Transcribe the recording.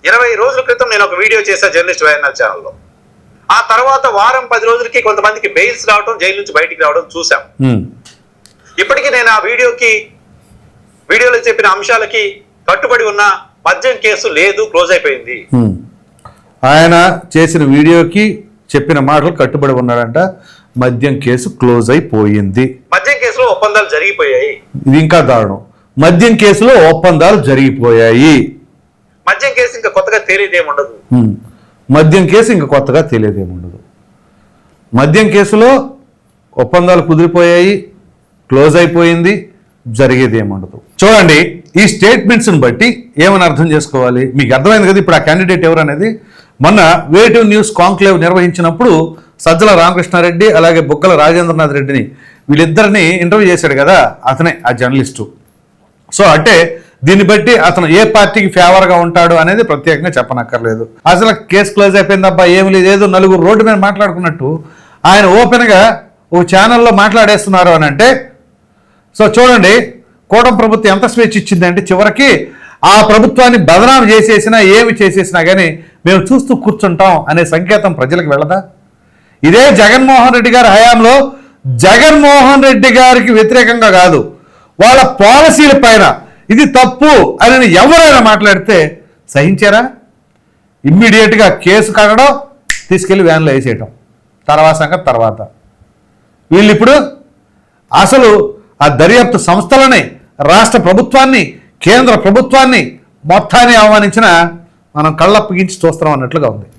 20 రోజుల క్రితం నేను ఒక వీడియో చేశా జర్నలిస్ట్ వైఎన్ఆర్ ఛానల్లో. ఆ తర్వాత వారం 10 రోజులకి కొంతమందికి బెయిల్స్ రావడం, జైలు నుంచి బయటికి రావడం చూసాం. ఇప్పటికీ నేను ఆ వీడియోలో చెప్పిన అంశాలకి కట్టుబడి ఉన్న మద్యం కేసు లేదు, క్లోజ్ అయిపోయింది. ఆయన చేసిన వీడియోకి చెప్పిన మాటలు కట్టుబడి ఉన్నాడంట. మద్యం కేసు క్లోజ్ అయిపోయింది. మద్యం కేసులో ఒప్పందాలు జరిగిపోయాయి. ఇది ఇంకా దారుణం. మద్యం కేసులో ఒప్పందాలు జరిగిపోయాయి. మద్యం కేసు ఇంకా కొత్తగా తేలేదేముండదు. మద్యం కేసు ఇంకా కొత్తగా తెలియదేముండదు. మద్యం కేసులో ఒప్పందాలు కుదిరిపోయాయి, క్లోజ్ అయిపోయింది, జరిగేదేముండదు. చూడండి, ఈ స్టేట్మెంట్స్ని బట్టి ఏమని అర్థం చేసుకోవాలి? మీకు అర్థమైంది కదా ఇప్పుడు ఆ క్యాండిడేట్ ఎవరు అనేది. మొన్న వేటివ్ న్యూస్ కాంక్లేవ్ నిర్వహించినప్పుడు సజ్జల రామకృష్ణారెడ్డి అలాగే బుగ్గల రాజేంద్రనాథ్ రెడ్డిని వీళ్ళిద్దరిని ఇంటర్వ్యూ చేశాడు కదా, అతనే ఆ జర్నలిస్టు. సో అంటే దీన్ని బట్టి అతను ఏ పార్టీకి ఫేవర్గా ఉంటాడు అనేది ప్రత్యేకంగా చెప్పనక్కర్లేదు. అసలు కేసు క్లోజ్ అయిపోయిందబ్బా, ఏమి లేదు, ఏదో నలుగురు రోడ్డు మీద మాట్లాడుకున్నట్టు ఆయన ఓపెన్గా ఓ ఛానల్లో మాట్లాడేస్తున్నారు అని అంటే, సో చూడండి కూటమి ప్రభుత్వం ఎంత స్వేచ్ఛ ఇచ్చిందంటే చివరికి ఆ ప్రభుత్వాన్ని బదనాం చేసేసినా ఏమి చేసేసినా కానీ మేము చూస్తూ కూర్చుంటాం అనే సంకేతం ప్రజలకు వెళ్ళదా? ఇదే జగన్మోహన్ రెడ్డి గారి హయాంలో జగన్మోహన్ రెడ్డి గారికి వ్యతిరేకంగా కాదు, వాళ్ళ పాలసీల పైన ఇది తప్పు అని ఎవరైనా మాట్లాడితే సహించారా? ఇమ్మీడియట్గా కేసు కట్టడం, తీసుకెళ్లి వ్యాన్లో వేసేయటం, తర్వాత సంగతి తర్వాత. వీళ్ళు ఇప్పుడు అసలు ఆ దర్యాప్తు సంస్థలని, రాష్ట్ర ప్రభుత్వాన్ని, కేంద్ర ప్రభుత్వాన్ని మొత్తాన్ని ఆహ్వానించిన మనం కళ్ళప్పగించి చూస్తున్నాం అన్నట్లుగా ఉంది.